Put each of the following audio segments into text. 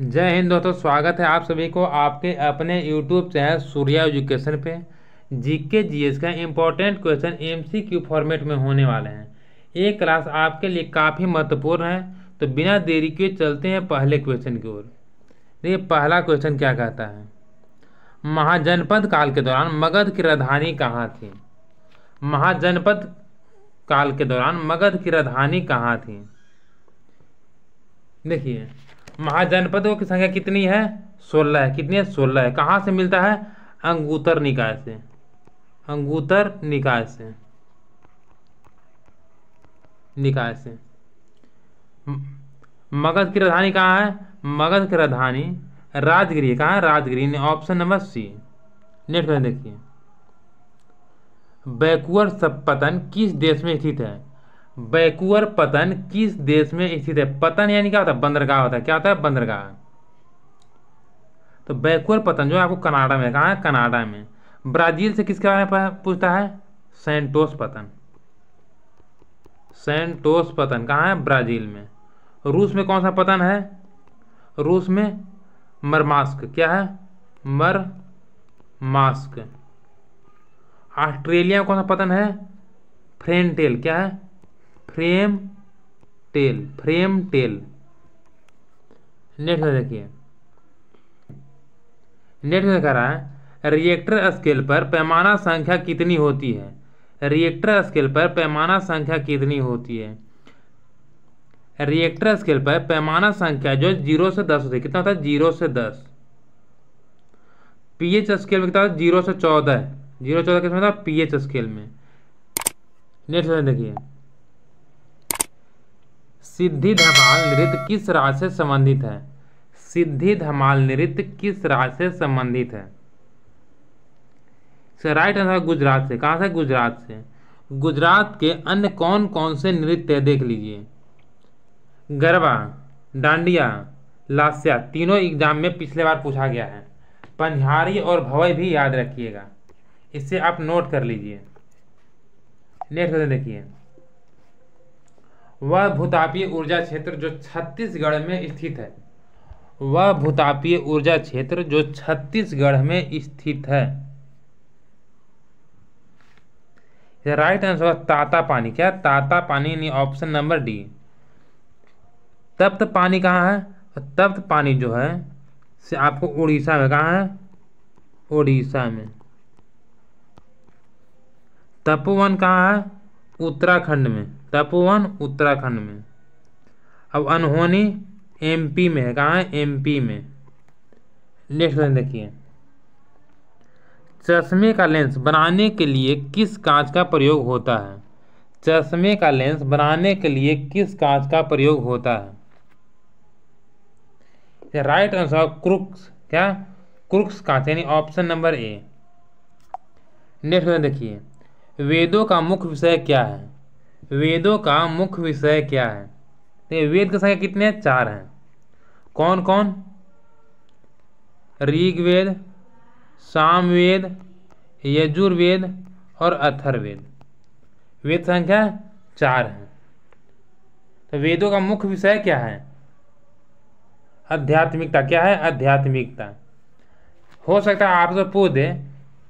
जय हिंद दोस्तों, स्वागत है आप सभी को आपके अपने YouTube चैनल सूर्या एजुकेशन पे। जीके जीएस का इम्पोर्टेंट क्वेश्चन एमसीक्यू फॉर्मेट में होने वाले हैं। ये क्लास आपके लिए काफ़ी महत्वपूर्ण है, तो बिना देरी के चलते हैं पहले क्वेश्चन की ओर। देखिए पहला क्वेश्चन क्या कहता है। महाजनपद काल के दौरान मगध की राजधानी कहाँ थी। महाजनपद काल के दौरान मगध की राजधानी कहाँ थी। देखिए महाजनपदों की संख्या कितनी है, 16 है। कितनी है, 16 है। कहाँ से मिलता है, अंगुत्तर निकाय से। अंगुत्तर निकाय से मगध की राजधानी कहाँ है, मगध की राजधानी राजगिरी है। कहाँ है, Rajgiri. Option number C. Next question देखिए, बैकुअर पतन किस देश में स्थित है। बैकुअर पतन किस देश में स्थित है। पतन यानी क्या होता है, बंदरगाह होता है। क्या होता है, बंदरगाह। तो बैकुअर पतन जो है आपको कनाडा में, कहाँ है, कनाडा में। ब्राजील से किसके बारे में पूछता है, सैंटोस पतन। सैंटोस पतन कहाँ है, ब्राजील में। रूस में कौन सा पतन है, रूस में मरमास्क। क्या है, मरमास्क। ऑस्ट्रेलिया में कौन सा पतन है, फ्रेंटेल। क्या है, फ्रेम टेल। नेक्स्ट देखिए, नेक्स्ट कह रहा है रिएक्टर स्केल पर पैमाना संख्या कितनी होती है। रिएक्टर स्केल पर पैमाना संख्या कितनी होती है। रिएक्टर स्केल पर पैमाना संख्या जो 0 से 10 होती है। कितना होता है, 0 से 10। पीएच स्केल में कितना होता है, 0 से 14। 0 से 14 किसमें होता है, पीएच स्केल में। नेक्स्ट देखिए, सिद्धि धमाल नृत्य किस राज्य से संबंधित है। सिद्धि धमाल नृत्य किस राज्य से संबंधित है। राइट आंसर गुजरात से। कहाँ से, गुजरात से। गुजरात के अन्य कौन कौन से नृत्य देख लीजिए, गरबा, डांडिया, लास्या। तीनों एग्जाम में पिछले बार पूछा गया है। पंजारी और भवई भी याद रखिएगा, इससे आप नोट कर लीजिए। नेक्स्ट देखिए, वह भूतापीय ऊर्जा क्षेत्र जो छत्तीसगढ़ में स्थित है। वह भूतापीय ऊर्जा क्षेत्र जो छत्तीसगढ़ में स्थित है। राइट आंसर ताता पानी। क्या, ताता पानी। Option number D. तप्त पानी कहाँ है, तप्त पानी जो है से आपको उड़ीसा में। कहाँ है, उड़ीसा में। तपोवन कहाँ है, उत्तराखंड में। तपोवन उत्तराखंड में। अब अनहोनी एमपी में है। कहाँ है, एमपी में। नेक्स्ट क्वेश्चन देखिए, चश्मे का लेंस बनाने के लिए किस कांच का प्रयोग होता है। चश्मे का लेंस बनाने के लिए किस कांच का प्रयोग होता है। Right answer Crookes. क्या, क्रुक्स कांच, यानी option number A. Next question देखिए, वेदों का मुख्य विषय क्या है। वेदों का मुख्य विषय क्या है। तो वेद की संख्या कितने हैं, 4 हैं। कौन कौन, ऋग्वेद, सामवेद, यजुर्वेद और अथर्ववेद। वेद संख्या 4 है। तो वेदों का मुख्य विषय क्या है, आध्यात्मिकता। क्या है, आध्यात्मिकता। हो सकता है आपसे पूछ दे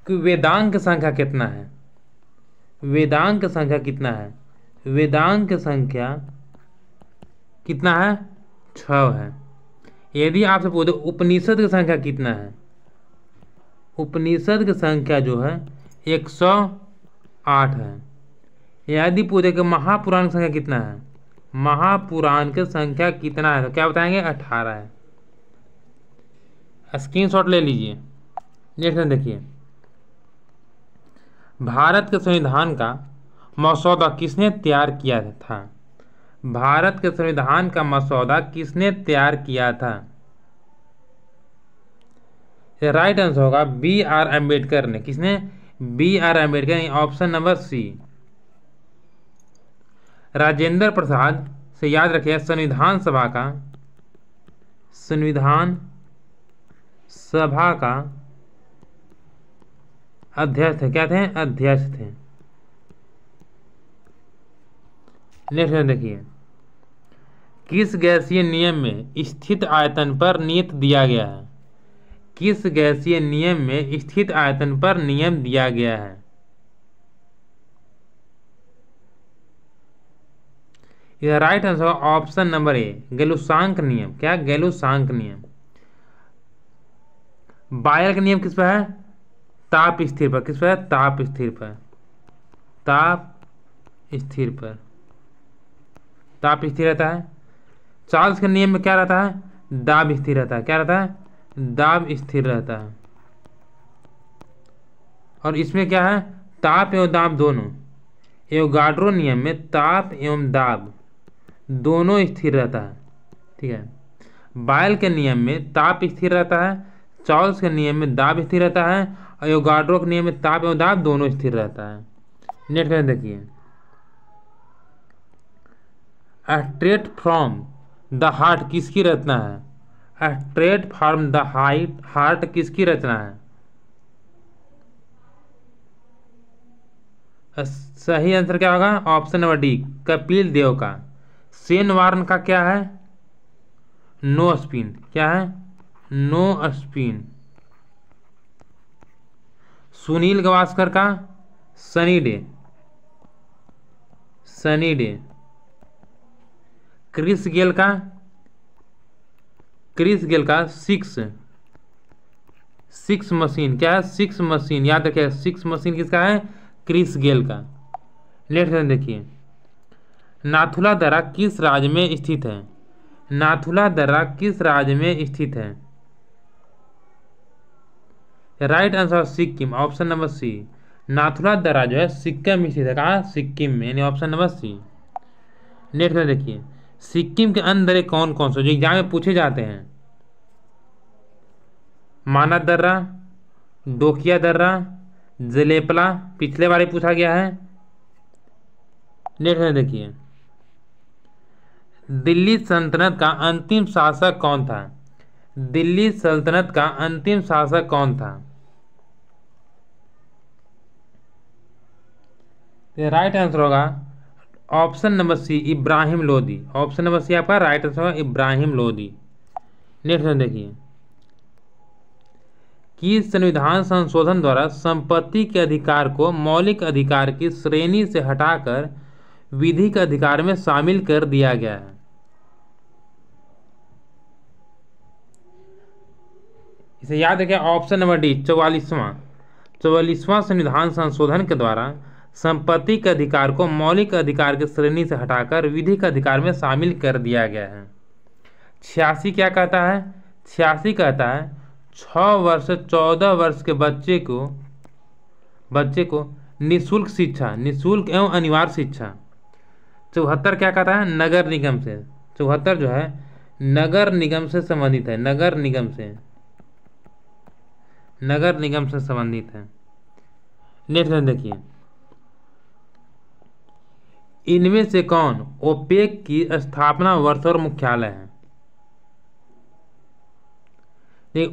कि वेदांग संख्या कितना है। वेदांग संख्या कितना है, वेदांग संख्या कितना है, 6 है। यदि आपसे पूछे उपनिषद की संख्या कितना है, उपनिषद की संख्या जो है 108 है। यदि पूछे कि महापुराण की संख्या कितना है, महापुराण की संख्या कितना है, तो क्या बताएंगे, 18 है। स्क्रीनशॉट ले लीजिए। नेक्स्ट देखिए, भारत के संविधान का मसौदा किसने तैयार किया था। भारत के संविधान का मसौदा किसने तैयार किया था। राइट आंसर होगा बी आर अम्बेडकर ने। किसने, B R Ambedkar. Option number C. Rajendra Prasad से याद रखिए, संविधान सभा का, संविधान सभा का अध्यक्ष थे। क्या थे, अध्यक्ष थे। नेक्स्ट देखिए, किस गैसीय नियम में स्थित आयतन पर नियत दिया गया है? किस गैसीय नियम में स्थित आयतन पर नियम दिया गया है? यह right answer option number A, गैलूसांक नियम। क्या? गैलूसांक नियम। बायल का नियम किस पर है? ताप स्थिर पर। किस पर है? ताप स्थिर पर। ताप स्थिर पर। ताप स्थिर रहता है। चार्ल्स के नियम में क्या रहता है? दाब स्थिर रहता है। क्या रहता है? दाब स्थिर रहता है। और इसमें क्या है? ताप एवं दाब दोनों। एवोगाड्रो नियम में ताप एवं दाब दोनों स्थिर रहता है। ठीक है। बायल के नियम में ताप स्थिर रहता है, चार्ल्स के नियम में दाब स्थिर रहता है, और एवोगाड्रो के नियम में ताप एवं दाब दोनों स्थिर रहता है। नेक्स्ट क्वेश्चन देखिए, स्ट्रेट फ्रॉम द हार्ट किसकी रचना है? स्ट्रेट फ्रॉम द हार्ट किसकी रचना है? सही आंसर क्या होगा? Option number D, Kapil Dev का। सेन वार्न का क्या है? No spin. क्या है? No spin. सुनील गावस्कर का sunny day. Sunny day. Chris Gayle का सिक्स मशीन। क्या है? Six machine. याद रखिए, सिक्स मशीन किसका है? क्रिस गेल का। नेक्स्ट देखिए, नाथुला दर्रा किस राज्य में स्थित है? नाथुला दर्रा किस राज्य में स्थित है? Right answer Sikkim, option number C. Nathula दर्रा जो है सिक्किम में स्थित है। कहाँ? सिक्किम में, यानी ऑप्शन नंबर सी। नेक्स्ट में देखिए, सिक्किम के अन्य दर्रे कौन कौन से जो एग्जाम में पूछे जाते हैं? मानस दर्रा, डोकिया दर्रा, जलेपला, पिछले बार ही पूछा गया है। नेक्स्ट में देखिए, दिल्ली सल्तनत का अंतिम शासक कौन था? दिल्ली सल्तनत का अंतिम शासक कौन था? राइट आंसर होगा option number C, Ibrahim Lodi. Option number C आपका राइट आंसर होगा, इब्राहिम लोदी। नेक्स्ट देखिए, कि संविधान संशोधन द्वारा संपत्ति के अधिकार को मौलिक अधिकार की श्रेणी से हटाकर विधिक अधिकार में शामिल कर दिया गया है? इसे याद रखिए, ऑप्शन नंबर डी, 44वां संविधान संशोधन के द्वारा संपत्ति के अधिकार को मौलिक अधिकार की श्रेणी से हटाकर विधिक अधिकार में शामिल कर दिया गया है। 86 क्या कहता है? 86 कहता है 6 वर्ष से 14 वर्ष के बच्चे को निःशुल्क शिक्षा, निःशुल्क एवं अनिवार्य शिक्षा। 74 क्या कहता है? नगर निगम से। 74 जो है नगर निगम से संबंधित है। नगर निगम से संबंधित है। नेक्स्ट देखिए, इनमें से कौन ओपेक की स्थापना वर्ष और मुख्यालय है?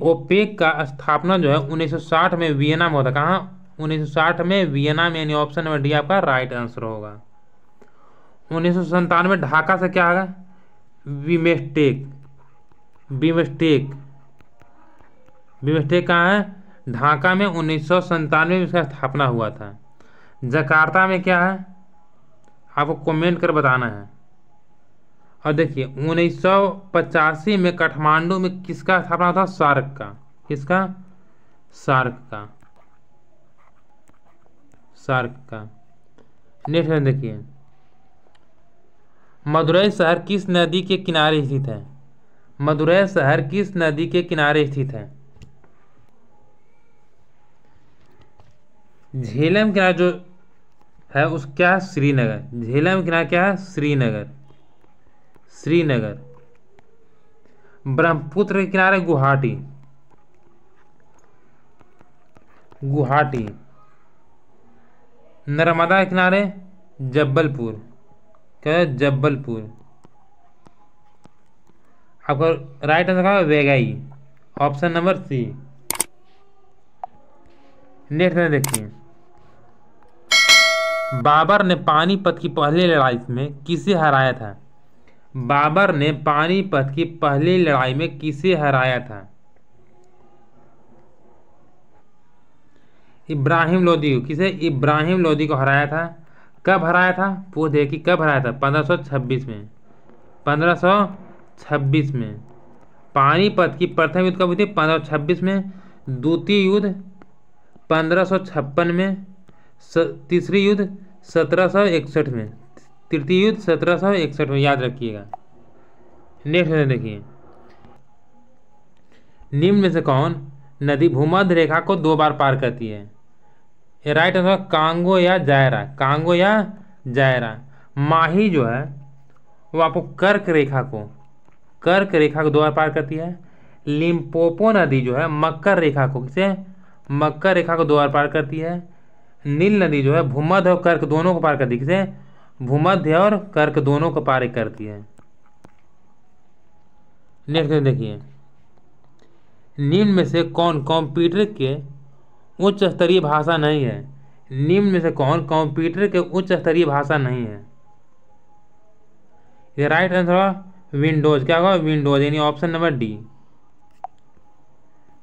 ओपेक का स्थापना जो है 1960 में वियना में होता। कहाँ? 1960 में वियना में, यानी ऑप्शन नंबर डी आपका राइट आंसर होगा। 1997 ढाका से क्या होगा? बीमस्टेक कहाँ है? ढाका में 1997 में इसका स्थापना हुआ था। जकार्ता में क्या है? आपको कमेंट कर बताना है। और देखिए 1985 में काठमांडू में किसका स्थापना था? सार्क का। किसका? सार्क का। नेक्स्ट में देखिए, मदुरई शहर किस नदी के किनारे स्थित है? मदुरई शहर किस नदी के किनारे स्थित है? झेलम किनारा जो है उस क्या है? श्रीनगर। झेलम किनारा क्या है? श्रीनगर। ब्रह्मपुत्र के किनारे गुवाहाटी। नर्मदा के किनारे जबलपुर। क्या है? जबलपुर। आपका राइट आंसर है वेगाई, ऑप्शन नंबर सी। नेक्स्ट में देखिए, बाबर ने पानीपत की पहली लड़ाई में किसे हराया था? बाबर ने पानीपत की पहली लड़ाई में किसे हराया था? इब्राहिम लोदी को। किसे? इब्राहिम लोदी को हराया था। कब हराया था? पूछ दे कि कब हराया था। 1526 में। 1526 में। पानीपत की प्रथम युद्ध कब हुई थी? 1526 में। द्वितीय युद्ध 1556 में। तीसरी युद्ध 1761 में। तृतीय युद्ध 1761 में, याद रखिएगा। नेक्स्ट क्वेश्चन देखिए, निम्न में से कौन नदी भूमध्य रेखा को 2 बार पार करती है? ये राइट आंसर कांगो या जायरा। कांगो या जायरा। माही जो है वो आपको कर्क रेखा को 2 बार पार करती है। लिम्पोपो नदी जो है मकर रेखा को, किसे? मकर रेखा को 2 बार पार करती है। नील नदी जो है भूमध्य और कर्क दोनों को पार करती है। किसे? भूमध्य और कर्क दोनों को पार करती है। नेक्स्ट देखिए, निम्न में से कौन कंप्यूटर के उच्च स्तरीय भाषा नहीं है? निम्न में से कौन कंप्यूटर के उच्च स्तरीय भाषा नहीं है? ये राइट आंसर होगा विंडोज। क्या होगा? विंडोज, यानी ऑप्शन नंबर डी।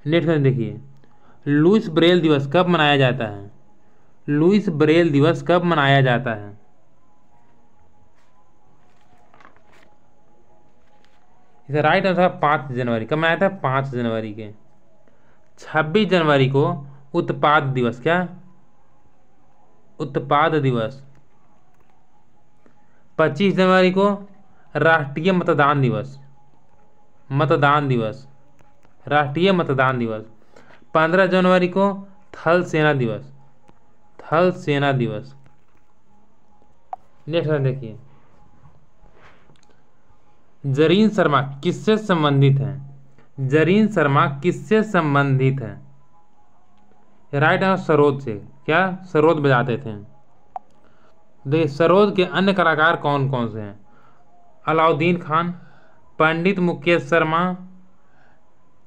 नेक्स्ट देखिए, लुईस ब्रेल दिवस कब मनाया जाता है? लुईस ब्रेल दिवस कब मनाया जाता है? इसे राइट आंसर 5 जनवरी। कब मनाया था? 5 जनवरी के। 26 जनवरी को उत्पाद दिवस। क्या? उत्पाद दिवस। 25 जनवरी को राष्ट्रीय मतदान दिवस। मतदान दिवस, राष्ट्रीय मतदान दिवस। 15 जनवरी को थल सेना दिवस। थल सेना दिवस। नेक्स्ट देखिए, जरीन शर्मा किससे संबंधित हैं? जरीन शर्मा किससे संबंधित हैं? राइट आंसर सरोद से। क्या? सरोद बजाते थे। देखिए, सरोद के अन्य कलाकार कौन कौन से हैं? अलाउद्दीन खान, पंडित मुकेश शर्मा,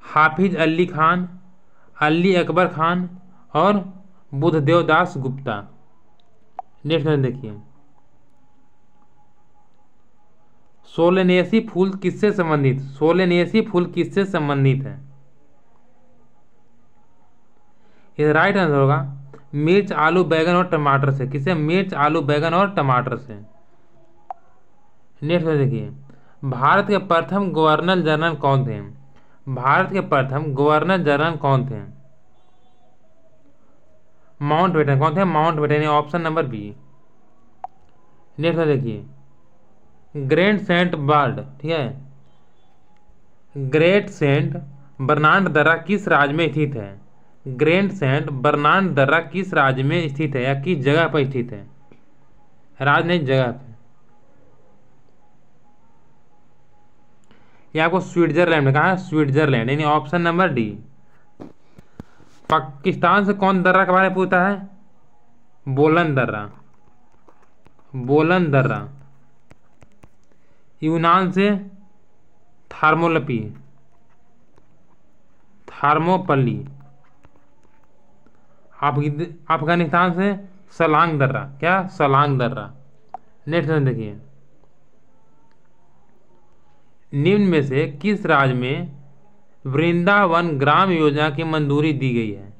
हाफिज अली खान, अली अकबर खान और बुद्धदेव दास गुप्ता। नेक्स्ट देखिए, सोलेनेसी फूल किससे संबंधित? सोलेनेसी फूल किससे संबंधित है? ये राइट आंसर होगा मिर्च, आलू, बैगन और टमाटर से। किसे? मिर्च, आलू, बैगन और टमाटर से। नेक्स्ट देखिए, भारत के प्रथम गवर्नर जनरल कौन थे? भारत के प्रथम गवर्नर जनरल कौन थे? माउंटबेटन। कौन थे? Mountbatten, option number B. Next देखिए, ग्रेट सेंट बर्ड, ठीक है, ग्रेट सेंट बर्नार्ड दर्रा किस राज्य में स्थित है? ग्रेट सेंट बर्नार्ड दर्रा किस राज्य में स्थित है या किस जगह पर स्थित है? राज्य नहीं, जगह पे। ये आपको स्विट्जरलैंड में। कहा? स्विट्जरलैंड, यानी ऑप्शन नंबर डी। पाकिस्तान से कौन दर्रा के बारे में पूछता है? बोलन दर्रा। बोलन दर्रा। यूनान से थार्मोपल्ली। थार्मोपल्ली। अफगानिस्तान से सलांग दर्रा। क्या? सलांग दर्रा। नेक्स्ट देखिए, निम्न में से किस राज्य में वृंदावन ग्राम योजना की मंजूरी दी गई है?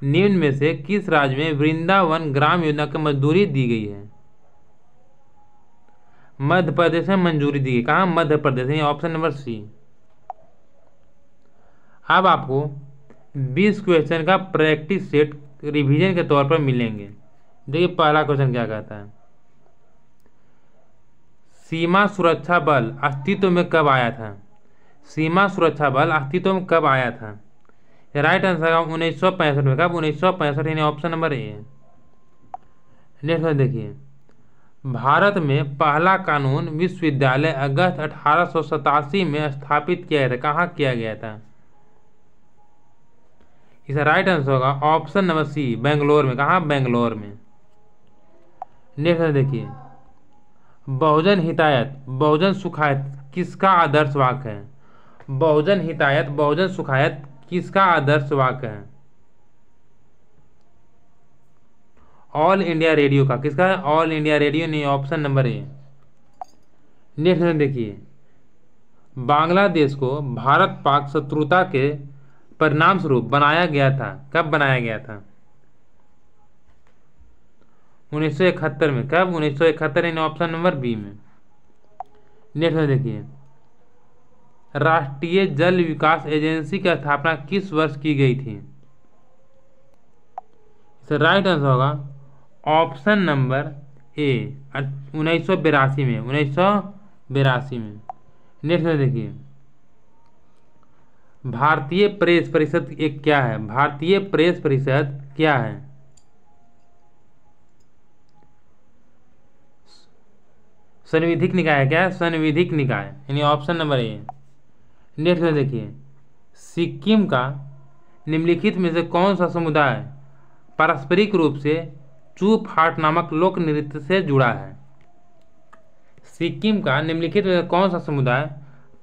निम्न में से किस राज्य में वृंदावन ग्राम योजना की मंजूरी दी गई है? मध्य प्रदेश में मंजूरी दी गई। कहाँ? मध्य प्रदेश, ऑप्शन नंबर सी। अब आपको 20 क्वेश्चन का प्रैक्टिस सेट रिवीजन के तौर पर मिलेंगे। देखिए, पहला क्वेश्चन क्या कहता है? सीमा सुरक्षा बल अस्तित्व में कब आया था? सीमा सुरक्षा बल अस्तित्व में कब आया था? राइट आंसर है 1965 में। कब? 1965, यानी ऑप्शन नंबर ए। नेक्स्ट देखिए, भारत में पहला कानून विश्वविद्यालय अगस्त 1887 में स्थापित किया गया था। कहाँ किया गया था? इसका राइट आंसर होगा ऑप्शन नंबर सी, बेंगलोर में। कहाँ? बेंगलोर में। नेक्स्ट देखिए, बहुजन हितायत बहुजन सुखायत किसका आदर्श वाक्य है? बहुजन हितायत बहुजन सुखायत किसका आदर्श वाक्य है? ऑल इंडिया रेडियो का। किसका है? ऑल इंडिया रेडियो, नहीं, ऑप्शन नंबर ए। नेक्स्ट में देखिए, बांग्लादेश को भारत पाक शत्रुता के परिणाम स्वरूप बनाया गया था। कब बनाया गया था? 1971 में। कब? 1971, यानी ऑप्शन नंबर बी में। नेक्स्ट में देखिए, राष्ट्रीय जल विकास एजेंसी की स्थापना किस वर्ष की गई थी? इसका राइट आंसर होगा ऑप्शन नंबर ए, 1982 में। 1982 में। नेक्स्ट में देखिए, भारतीय प्रेस परिषद एक क्या है? भारतीय प्रेस परिषद क्या है? संविधिक निकाय। क्या है? संविधिक निकाय, यानी ऑप्शन नंबर ए। नेक्स्ट में देखिए, सिक्किम का निम्नलिखित में से कौन सा समुदाय पारस्परिक रूप से चू फाट नामक लोक नृत्य से जुड़ा है? सिक्किम का निम्नलिखित में से कौन सा समुदाय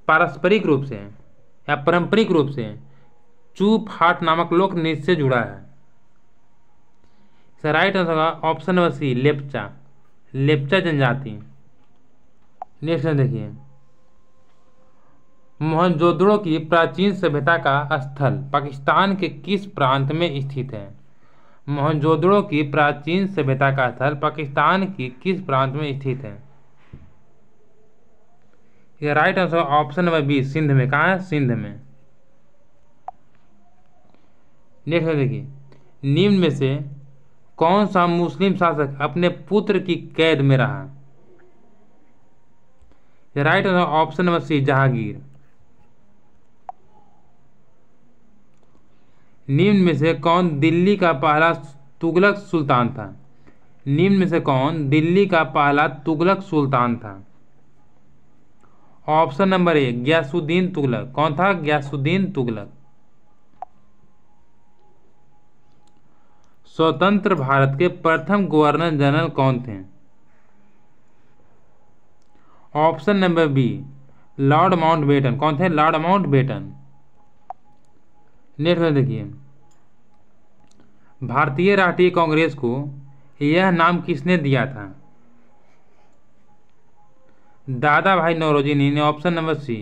पारस्परिक रूप से या पारंपरिक रूप से चू फाट नामक लोक नृत्य से जुड़ा है? इसका राइट आंसर होगा option number C, Lepcha. Lepcha जनजाति। नेक्स्ट में देखिए, मोहनजोदड़ो की प्राचीन सभ्यता का स्थल पाकिस्तान के किस प्रांत में स्थित है? मोहनजोदड़ो की प्राचीन सभ्यता का स्थल पाकिस्तान की किस प्रांत में स्थित है? यह right answer option number B, Sindh में। कहाँ है? सिंध में। नेक्स्ट देखिए, निम्न में से कौन सा मुस्लिम शासक अपने पुत्र की कैद में रहा? यह right answer option number C, Jahangir. निम्न में से कौन दिल्ली का पहला तुगलक सुल्तान था? निम्न में से कौन दिल्ली का पहला तुगलक सुल्तान था? Option number A, Ghiyasuddin Tughlaq. कौन था? गयासुद्दीन तुगलक। स्वतंत्र भारत के प्रथम गवर्नर जनरल कौन थे? Option number B, Lord Mountbatten. कौन थे? Lord Mountbatten. नेक्स्ट में देखिए, भारतीय राष्ट्रीय कांग्रेस को यह नाम किसने दिया था? दादा भाई नौरोजी ने। ऑप्शन नंबर सी।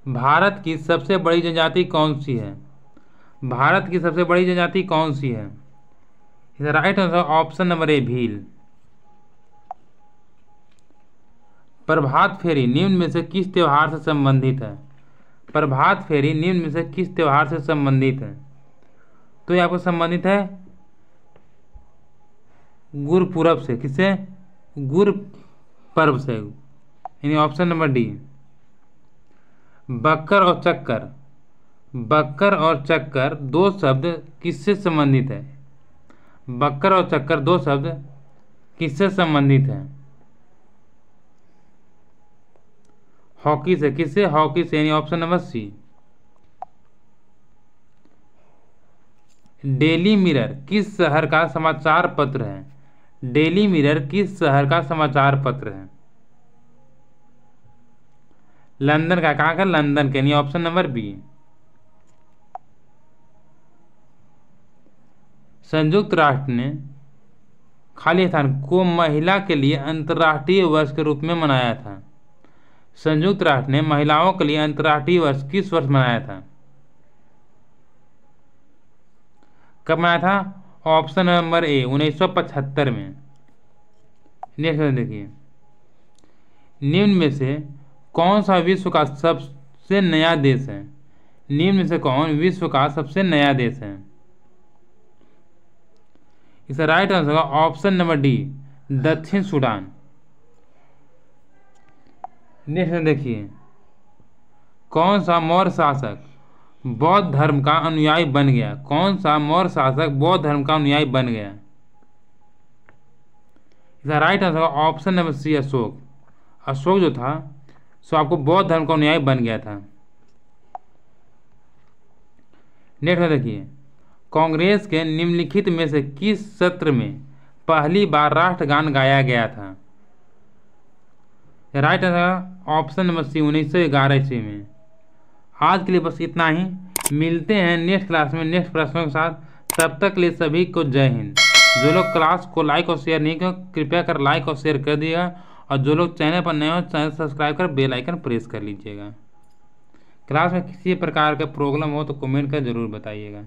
भारत की सबसे बड़ी जनजाति कौन सी है? भारत की सबसे बड़ी जनजाति कौन सी है? Right answer option number A, Bhil. प्रभात फेरी निम्न में से किस त्योहार से संबंधित है? प्रभात फेरी निम्न में से किस त्योहार से संबंधित है? तो ये आपको संबंधित है गुरपुरब से। किससे? गुरपर्व से, यानी ऑप्शन नंबर डी। बक्कर और चक्कर, बक्कर और चक्कर दो शब्द किससे संबंधित है? बक्कर और चक्कर दो शब्द किससे संबंधित है? हॉकी से। किससे? हॉकी से, यानी option number C. Daily Mirror किस शहर का समाचार पत्र है? डेली मिरर किस शहर का समाचार पत्र है? लंदन का। कहाँ का? लंदन का, यानी ऑप्शन नंबर बी। संयुक्त राष्ट्र ने खालिस्तान को महिला के लिए अंतर्राष्ट्रीय वर्ष के रूप में मनाया था। संयुक्त राष्ट्र ने महिलाओं के लिए अंतर्राष्ट्रीय वर्ष किस वर्ष मनाया था? कब मनाया था? ऑप्शन नंबर ए, 1975 में। नेक्स्ट देखिए, निम्न में से कौन सा विश्व का सबसे नया देश है? निम्न में से कौन विश्व का सबसे नया देश है? इसका राइट आंसर होगा ऑप्शन नंबर डी, दक्षिण सूडान। नेक्स्ट देखिए, कौन सा मौर्य शासक बौद्ध धर्म का अनुयायी बन गया? कौन सा मौर्य शासक बौद्ध धर्म का अनुयायी बन गया? इसका राइट आंसर होगा option number C, Ashoka. Ashoka जो था सो आपको बौद्ध धर्म का अनुयायी बन गया था। नेक्स्ट देखिए, कांग्रेस के निम्नलिखित में से किस सत्र में पहली बार राष्ट्रगान गाया गया था? Right answer option number C, 1911 ईस्वी में। आज के लिए बस इतना ही। मिलते हैं नेक्स्ट क्लास में नेक्स्ट प्रश्नों के साथ। तब तक के लिए सभी को जय हिंद। जो लोग क्लास को लाइक और शेयर नहीं किया कृपया कर लाइक और शेयर कर दिएगा, और जो लोग चैनल पर नए हो चैनल सब्सक्राइब कर बेल आइकन प्रेस कर लीजिएगा। क्लास में किसी प्रकार का प्रॉब्लम हो तो कमेंट कर जरूर बताइएगा।